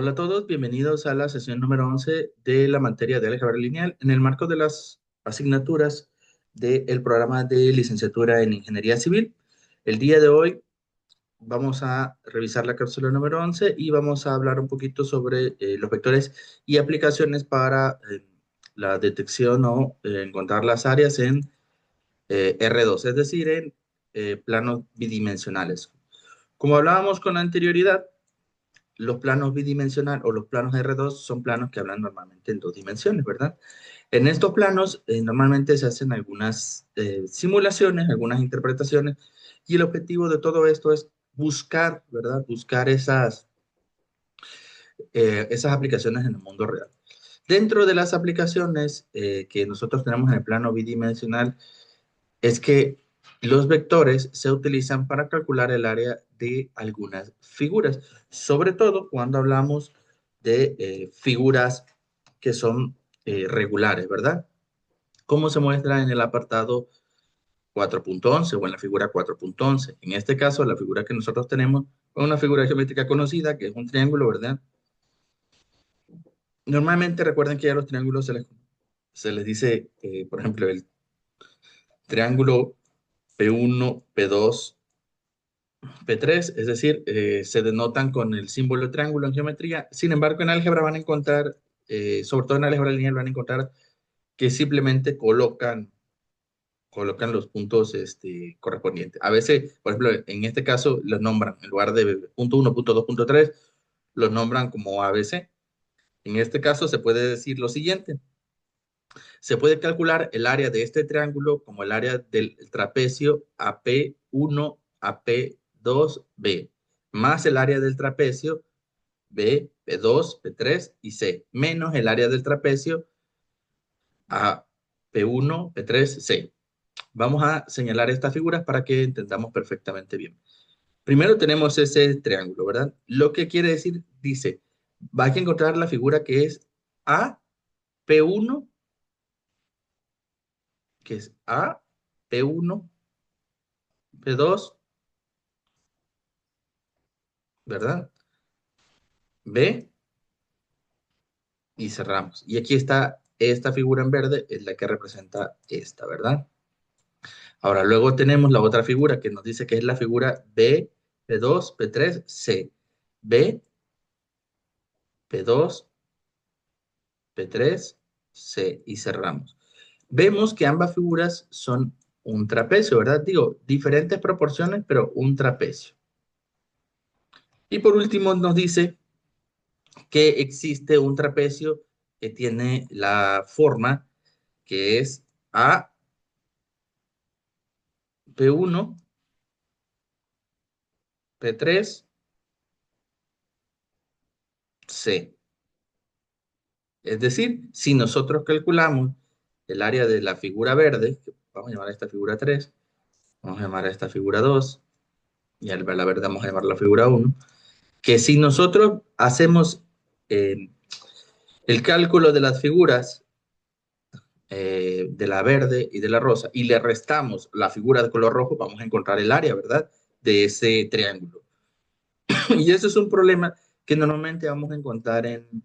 Hola a todos, bienvenidos a la sesión número 11 de la materia de álgebra lineal en el marco de las asignaturas del programa de licenciatura en Ingeniería Civil. El día de hoy vamos a revisar la cápsula número 11 y vamos a hablar un poquito sobre los vectores y aplicaciones para la detección o encontrar las áreas en R2, es decir, en planos bidimensionales. Como hablábamos con anterioridad, los planos bidimensionales o los planos R2 son planos que hablan normalmente en dos dimensiones, ¿verdad? En estos planos normalmente se hacen algunas simulaciones, algunas interpretaciones, y el objetivo de todo esto es buscar, ¿verdad? Buscar esas aplicaciones en el mundo real. Dentro de las aplicaciones que nosotros tenemos en el plano bidimensional, es que los vectores se utilizan para calcular el área de algunas figuras, sobre todo cuando hablamos de figuras que son regulares, ¿verdad? Como se muestra en el apartado 4.11 o en la figura 4.11. En este caso, la figura que nosotros tenemos es una figura geométrica conocida, que es un triángulo, ¿verdad? Normalmente recuerden que a los triángulos se les dice, por ejemplo, el triángulo P1, P2, P3, es decir, se denotan con el símbolo de triángulo en geometría. Sin embargo, en álgebra van a encontrar, sobre todo en álgebra lineal, van a encontrar que simplemente colocan los puntos correspondientes. A veces, por ejemplo, en este caso, los nombran, en lugar de punto 1, punto 2, punto 3, los nombran como ABC. En este caso, se puede decir lo siguiente. Se puede calcular el área de este triángulo como el área del trapecio AP1, AP2, B, más el área del trapecio B, P2, P3 y C, menos el área del trapecio A, P1, P3, C. Vamos a señalar estas figuras para que entendamos perfectamente bien. Primero tenemos ese triángulo, ¿verdad? Lo que quiere decir, dice, va a encontrar la figura que es A, P1, que es A, P1, P2, ¿verdad? B y cerramos. Y aquí está esta figura en verde, es la que representa esta, ¿verdad? Ahora, luego tenemos la otra figura que nos dice que es la figura B, P2, P3, C. B, P2, P3, C. Y cerramos. Vemos que ambas figuras son un trapecio, ¿verdad? Digo, diferentes proporciones, pero un trapecio. Y por último nos dice que existe un trapecio que tiene la forma que es A, P1, P3, C. Es decir, si nosotros calculamos el área de la figura verde, que vamos a llamar a esta figura 3, vamos a llamar a esta figura 2, y a la verde vamos a llamar la figura 1, que si nosotros hacemos el cálculo de las figuras de la verde y de la rosa y le restamos la figura de color rojo, vamos a encontrar el área, ¿verdad? De ese triángulo. Y eso es un problema que normalmente vamos a encontrar en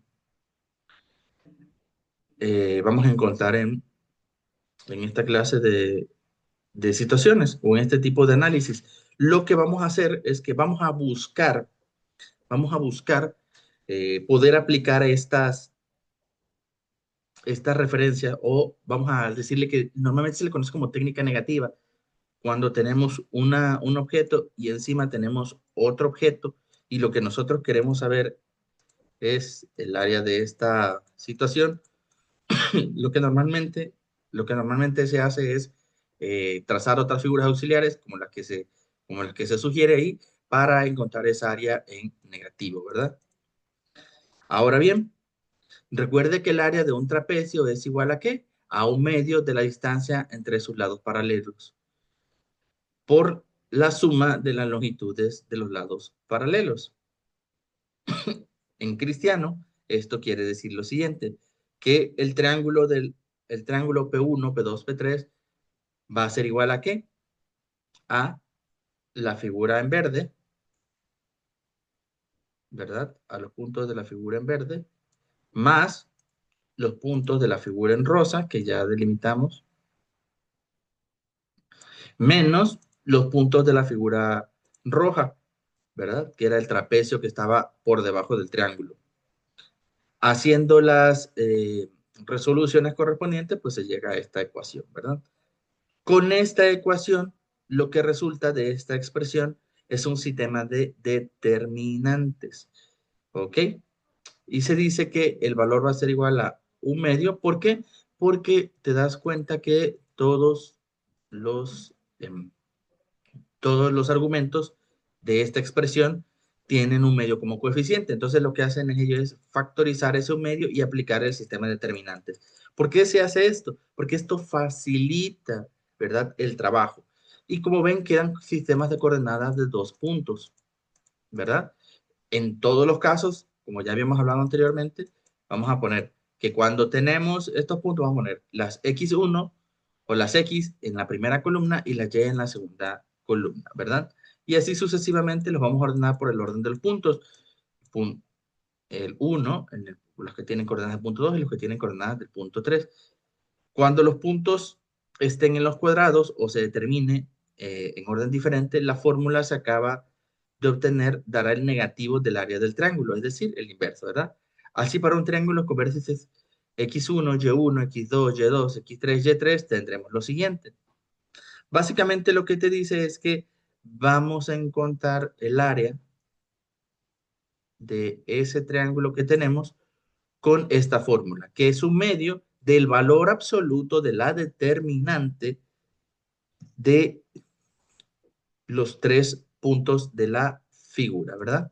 esta clase de situaciones o en este tipo de análisis. Lo que vamos a hacer es que vamos a buscar poder aplicar estas referencias, o vamos a decirle que normalmente se le conoce como técnica negativa, cuando tenemos un objeto y encima tenemos otro objeto y lo que nosotros queremos saber es el área de esta situación. Lo que normalmente, lo que normalmente se hace es trazar otras figuras auxiliares como las que se sugiere ahí para encontrar esa área en negativo, ¿verdad? Ahora bien, recuerde que el área de un trapecio es igual a ¿qué? A un medio de la distancia entre sus lados paralelos por la suma de las longitudes de los lados paralelos. En cristiano, esto quiere decir lo siguiente, que el triángulo P1, P2, P3 va a ser igual a ¿qué? A la figura en verde ¿verdad? A los puntos de la figura en verde, más los puntos de la figura en rosa, que ya delimitamos, menos los puntos de la figura roja, ¿verdad? Que era el trapecio que estaba por debajo del triángulo. Haciendo las resoluciones correspondientes, pues se llega a esta ecuación, ¿verdad? Con esta ecuación, lo que resulta de esta expresión es un sistema de determinantes, ¿ok? Y se dice que el valor va a ser igual a un medio. ¿Por qué? Porque te das cuenta que los, em, todos los argumentos de esta expresión tienen un medio como coeficiente. Entonces lo que hacen ellos es factorizar ese medio y aplicar el sistema de determinantes. ¿Por qué se hace esto? Porque esto facilita, ¿verdad?, el trabajo. Y como ven, quedan sistemas de coordenadas de dos puntos, ¿verdad? En todos los casos, como ya habíamos hablado anteriormente, vamos a poner que cuando tenemos estos puntos, vamos a poner las x1 o las x en la primera columna y las y en la segunda columna, ¿verdad? Y así sucesivamente los vamos a ordenar por el orden de los puntos. El 1, los que tienen coordenadas del punto 2 y los que tienen coordenadas del punto 3. Cuando los puntos estén en los cuadrados o se determine en orden diferente, la fórmula se acaba de obtener dará el negativo del área del triángulo, es decir, el inverso, ¿verdad? Así para un triángulo con vértices x1, y1, x2, y2, x3, y3, tendremos lo siguiente. Básicamente lo que te dice es que vamos a encontrar el área de ese triángulo que tenemos con esta fórmula, que es un medio del valor absoluto de la determinante de los tres puntos de la figura, ¿verdad?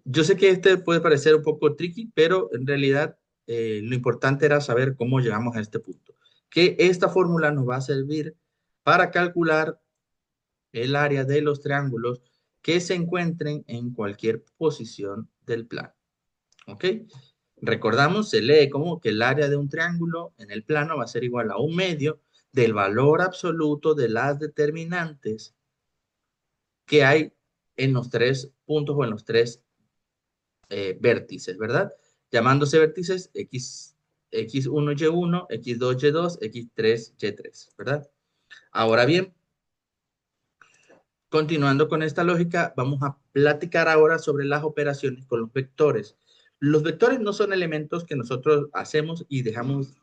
Yo sé que este puede parecer un poco tricky, pero en realidad lo importante era saber cómo llegamos a este punto. Que esta fórmula nos va a servir para calcular el área de los triángulos que se encuentren en cualquier posición del plano. ¿Ok? Recordamos, se lee como que el área de un triángulo en el plano va a ser igual a un medio del valor absoluto de las determinantes que hay en los tres puntos o en los tres vértices, ¿verdad? Llamándose vértices x1, y1, x2, y2, x3, y3, ¿verdad? Ahora bien, continuando con esta lógica, vamos a platicar ahora sobre las operaciones con los vectores. Los vectores no son elementos que nosotros hacemos y dejamos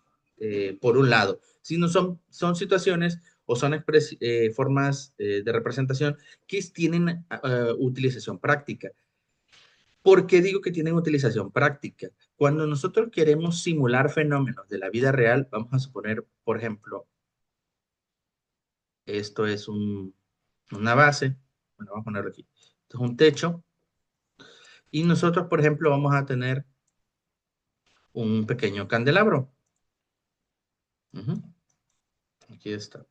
por un lado, sino son situaciones o son formas de representación que tienen utilización práctica. ¿Por qué digo que tienen utilización práctica? Cuando nosotros queremos simular fenómenos de la vida real, vamos a suponer, por ejemplo, esto es una base, bueno, vamos a ponerlo aquí, esto es un techo, y nosotros, por ejemplo, vamos a tener un pequeño candelabro. Ujú, aquí está.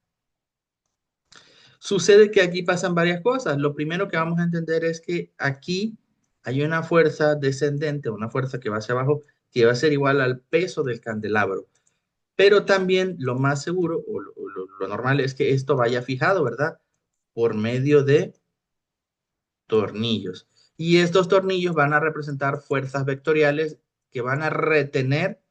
Sucede que aquí pasan varias cosas. Lo primero que vamos a entender es que aquí hay una fuerza descendente, una fuerza que va hacia abajo, que va a ser igual al peso del candelabro. Pero también lo más seguro o lo normal es que esto vaya fijado, ¿verdad? Por medio de tornillos. Y estos tornillos van a representar fuerzas vectoriales que van a retener,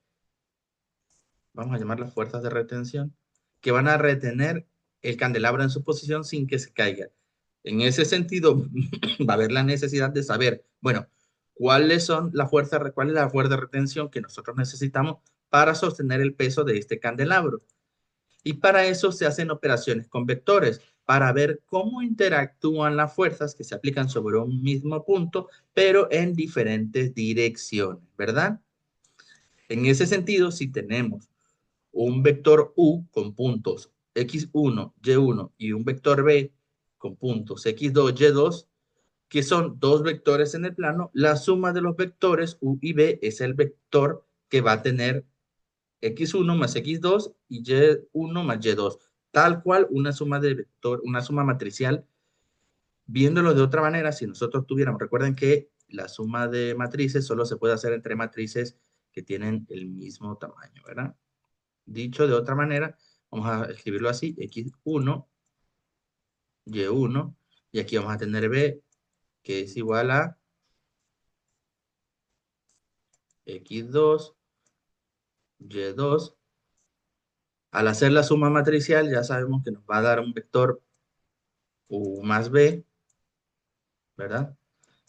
vamos a llamarlas fuerzas de retención, que van a retener el candelabro en su posición sin que se caiga. En ese sentido, va a haber la necesidad de saber, bueno, cuál es la fuerza de retención que nosotros necesitamos para sostener el peso de este candelabro. Y para eso se hacen operaciones con vectores, para ver cómo interactúan las fuerzas que se aplican sobre un mismo punto, pero en diferentes direcciones, ¿verdad? En ese sentido, si tenemos un vector U con puntos x1, y1 y un vector B con puntos x2, y2, que son dos vectores en el plano, la suma de los vectores U y B es el vector que va a tener x1 más x2 y y1 más y2. Tal cual una suma de vector, una suma matricial. Viéndolo de otra manera, si nosotros tuviéramos, recuerden que la suma de matrices solo se puede hacer entre matrices que tienen el mismo tamaño, ¿verdad? Dicho de otra manera, vamos a escribirlo así, x1, y1, y aquí vamos a tener b, que es igual a x2, y2. Al hacer la suma matricial ya sabemos que nos va a dar un vector u más b, ¿verdad?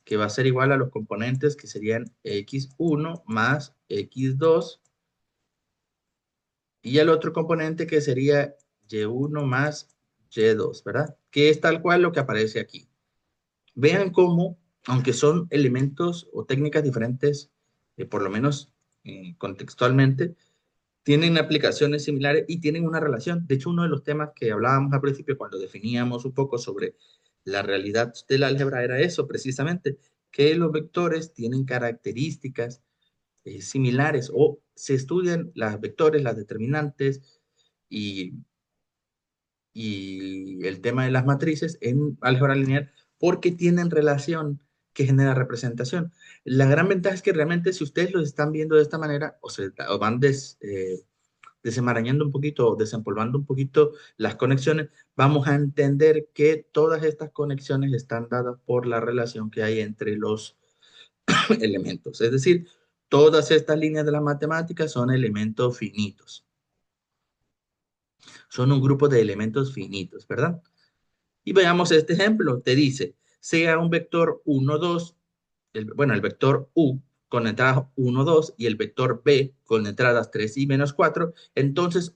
Que va a ser igual a los componentes que serían x1 más x2 y el otro componente que sería y1 más y2, ¿verdad? Que es tal cual lo que aparece aquí. Vean cómo, aunque son elementos o técnicas diferentes, por lo menos contextualmente, tienen aplicaciones similares y tienen una relación. De hecho, uno de los temas que hablábamos al principio cuando definíamos un poco sobre la realidad del álgebra era eso, precisamente, que los vectores tienen características similares o se estudian las vectores, las determinantes y, y el tema de las matrices en álgebra lineal porque tienen relación que genera representación. La gran ventaja es que realmente si ustedes lo están viendo de esta manera o van desenmarañando un poquito, desempolvando un poquito las conexiones, vamos a entender que todas estas conexiones están dadas por la relación que hay entre los elementos. Es decir, todas estas líneas de la matemática son elementos finitos. Son un grupo de elementos finitos, ¿verdad? Y veamos este ejemplo. Te dice, sea un vector 1, 2, bueno, el vector U con entradas 1, 2 y el vector B con entradas 3 y menos 4, entonces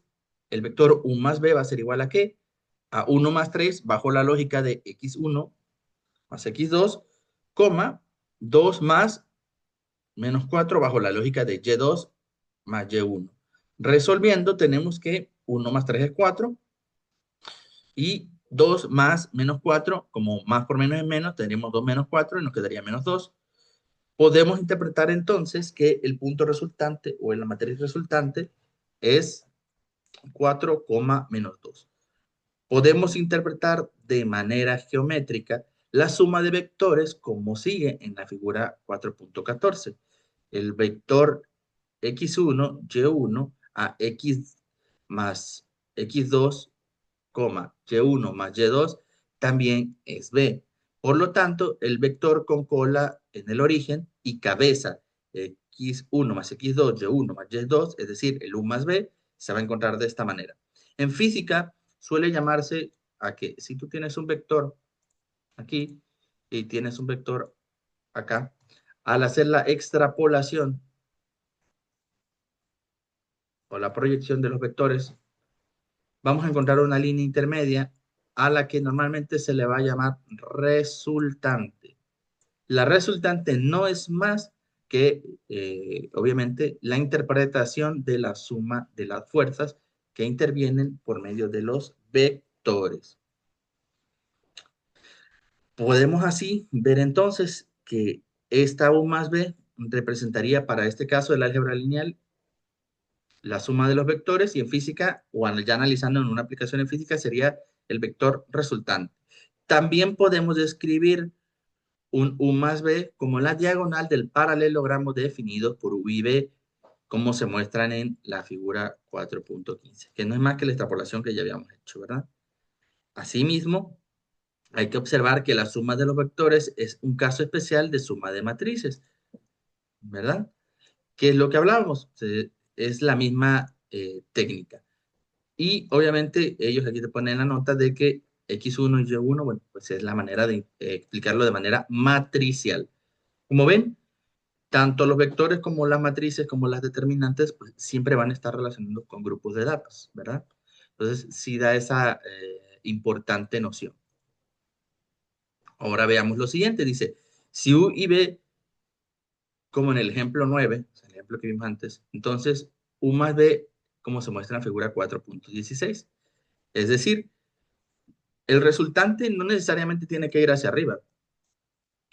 el vector U más B va a ser igual a ¿qué? A 1 más 3 bajo la lógica de x1 más x2, coma, 2 más menos 4 bajo la lógica de y2 más y1. Resolviendo tenemos que 1 más 3 es 4 y 2 más menos 4, como más por menos es menos, tendríamos 2 menos 4 y nos quedaría menos 2. Podemos interpretar entonces que el punto resultante o en la matriz resultante es 4, menos 2. Podemos interpretar de manera geométrica la suma de vectores como sigue en la figura 4.14. El vector x1, y1 a x más x2, y1 más y2 también es b. Por lo tanto, el vector con cola en el origen y cabeza x1 más x2, y1 más y2, es decir, el u más b, se va a encontrar de esta manera. En física suele llamarse a que si tú tienes un vector aquí y tienes un vector acá, al hacer la extrapolación o la proyección de los vectores, vamos a encontrar una línea intermedia a la que normalmente se le va a llamar resultante. La resultante no es más que, obviamente, la interpretación de la suma de las fuerzas que intervienen por medio de los vectores. Podemos así ver entonces que esta U más B representaría para este caso del álgebra lineal la suma de los vectores y en física, o ya analizando en una aplicación en física, sería el vector resultante. También podemos describir un U más B como la diagonal del paralelogramo definido por U y B, como se muestran en la figura 4.15, que no es más que la extrapolación que ya habíamos hecho, ¿verdad? Asimismo, hay que observar que la suma de los vectores es un caso especial de suma de matrices, ¿verdad? ¿Qué es lo que hablábamos? Es la misma técnica. Y obviamente ellos aquí te ponen la nota de que x1 y y1, bueno, pues es la manera de explicarlo de manera matricial. Como ven, tanto los vectores como las matrices, como las determinantes, pues siempre van a estar relacionados con grupos de datos, ¿verdad? Entonces, sí da esa importante noción. Ahora veamos lo siguiente, dice, si U y B, como en el ejemplo 9, o sea, el ejemplo que vimos antes, entonces U más B, como se muestra en la figura 4.16. Es decir, el resultante no necesariamente tiene que ir hacia arriba.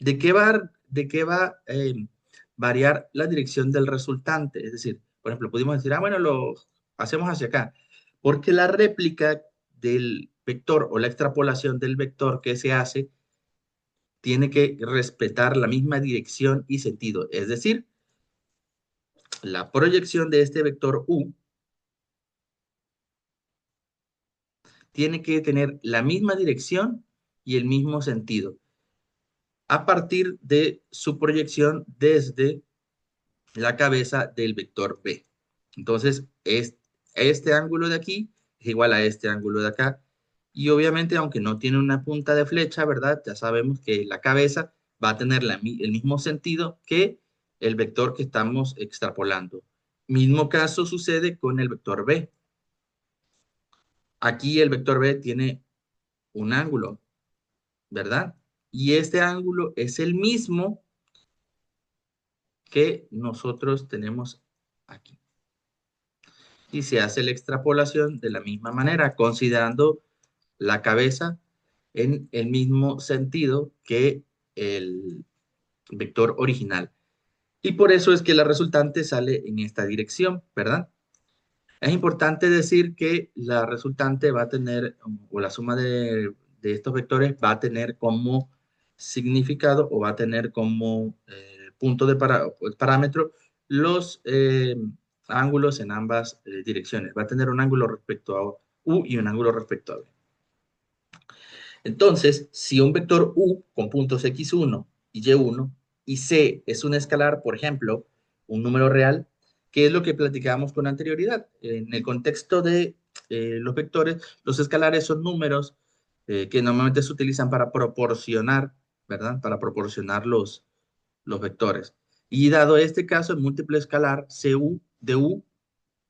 ¿De qué va variar la dirección del resultante? Es decir, por ejemplo, pudimos decir, bueno, lo hacemos hacia acá, porque la réplica del vector o la extrapolación del vector que se hace tiene que respetar la misma dirección y sentido. Es decir, la proyección de este vector U tiene que tener la misma dirección y el mismo sentido. a partir de su proyección desde la cabeza del vector B. Entonces, este ángulo de aquí es igual a este ángulo de acá. Y obviamente, aunque no tiene una punta de flecha, ¿verdad? Ya sabemos que la cabeza va a tener el mismo sentido que el vector que estamos extrapolando. Mismo caso sucede con el vector B. Aquí el vector B tiene un ángulo, ¿verdad? Y este ángulo es el mismo que nosotros tenemos aquí. Y se hace la extrapolación de la misma manera, considerando la cabeza en el mismo sentido que el vector original. Y por eso es que la resultante sale en esta dirección, ¿verdad? Es importante decir que la resultante va a tener, o la suma de estos vectores va a tener como significado o va a tener como punto de parámetro los ángulos en ambas direcciones. Va a tener un ángulo respecto a U y un ángulo respecto a B. Entonces, si un vector U con puntos x1 y y1 y c es un escalar, por ejemplo, un número real, ¿qué es lo que platicábamos con anterioridad? En el contexto de los vectores, los escalares son números que normalmente se utilizan para proporcionar, ¿verdad? Para proporcionar los vectores. Y dado este caso, el múltiplo escalar CU de U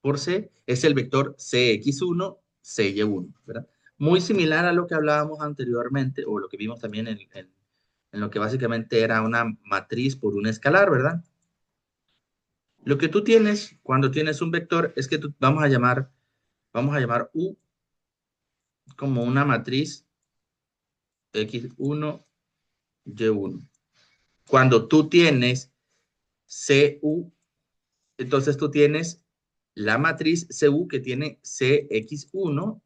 por C es el vector CX1, CY1, ¿verdad? Muy similar a lo que hablábamos anteriormente, o lo que vimos también en lo que básicamente era una matriz por un escalar, ¿verdad? Lo que tú tienes cuando tienes un vector es que vamos a llamar U como una matriz X1, Y1. Cuando tú tienes CU, entonces tú tienes la matriz CU que tiene CX1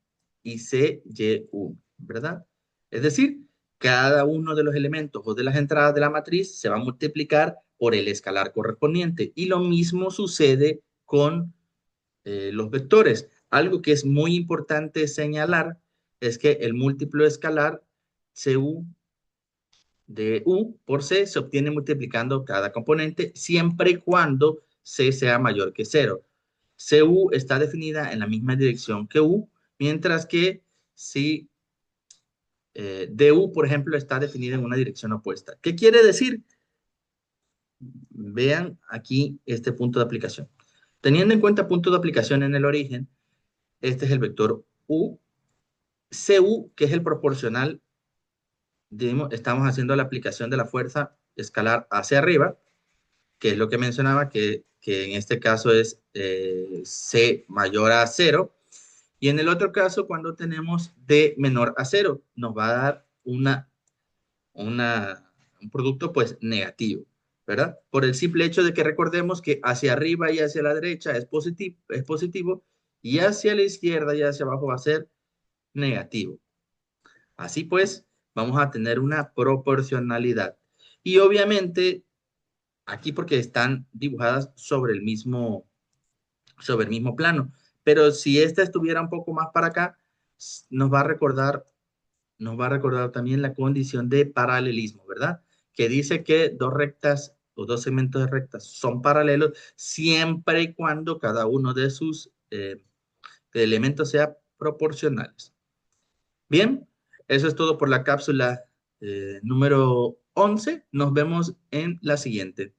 y CY1, ¿verdad? Es decir, cada uno de los elementos o de las entradas de la matriz se va a multiplicar por el escalar correspondiente. Y lo mismo sucede con los vectores. Algo que es muy importante señalar es que el múltiplo escalar CU de U por C se obtiene multiplicando cada componente siempre y cuando C sea mayor que cero. CU está definida en la misma dirección que U, mientras que si DU, por ejemplo, está definida en una dirección opuesta. ¿Qué quiere decir? Vean aquí este punto de aplicación. Teniendo en cuenta punto de aplicación en el origen, este es el vector U, CU, que es el proporcional, estamos haciendo la aplicación de la fuerza escalar hacia arriba, que es lo que mencionaba, que en este caso es C mayor a cero. Y en el otro caso, cuando tenemos D menor a cero, nos va a dar un producto pues negativo, ¿verdad? Por el simple hecho de que recordemos que hacia arriba y hacia la derecha es positivo y hacia la izquierda y hacia abajo va a ser negativo. Así pues, vamos a tener una proporcionalidad. Y obviamente, aquí porque están dibujadas sobre el mismo plano. Pero si esta estuviera un poco más para acá, nos va a recordar, nos va a recordar también la condición de paralelismo, ¿verdad? Que dice que dos rectas o dos segmentos de rectas son paralelos siempre y cuando cada uno de sus elementos sea proporcionales. Bien, eso es todo por la cápsula número 11. Nos vemos en la siguiente.